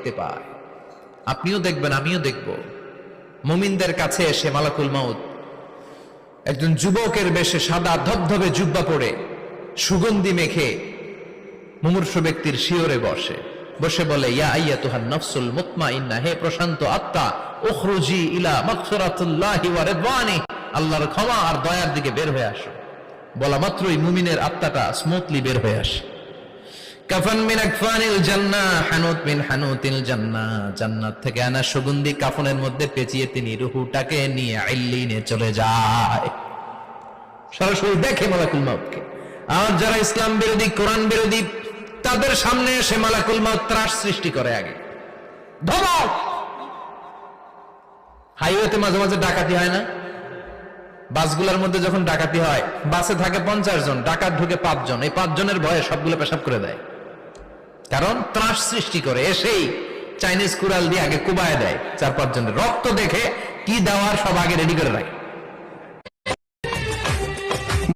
দেখতে পায়। আপনিও দেখবেন, আমিও দেখব। মুমিনদের কাছে এসে মালাকুল মাউত একজন যুবকের বেশে সাদা ধবধবে জুব্বা পরে সুগন্ধি মেখে মুমূর্ষু ব্যক্তির শিয়রে বসে বলে, ইয়া আইয়াতুহান নাফসুল মুতমাইন্নাহ, হে প্রশান্ত আত্মা, উখরুজি ইলা মাগফিরাতুল্লাহি ওয়া রিদওয়ানি, আল্লাহর ক্ষমা আর দয়ার দিকে বের হয়ে আসো। বলা মাত্রই মুমিনের আত্মাটা স্মুথলি বের হয়ে আসে। কাফান মিন আকফানিল জান্নাহ, হানুত মিন হানুতিল জান্নাহ, জান্নাত থেকে আনা সুগন্ধি কাফনের মধ্যে পেঁচিয়ে তিনি রূহটাকে নিয়ে ইল্লিনে চলে যায়। সরাসরি দেখে মালাকুল মাউতকে। আর যারা ইসলাম বিরোধী, কোরআন বিরোধী, তাদের সামনে এসে মালাকুল মাউত ত্রাস সৃষ্টি করে। আগে ধমক। হাইওয়েতে মাঝে মাঝে ডাকাতি হয় না? বাসগুলোর মধ্যে যখন ডাকাতি হয়, বাসে থাকে 50 জন, ডাকাত ঢুকে 5 জন। এই 5 জনের ভয়ে সবগুলো পেশাব করে দেয়, কারণ ত্রাস সৃষ্টি করে। এসেই চাইনিজ কুড়াল দিয়ে আগে কুবায় দেয় 4-5 জনের। রক্ত দেখে কি দেওয়ার সব আগে রেডি করে রাখে।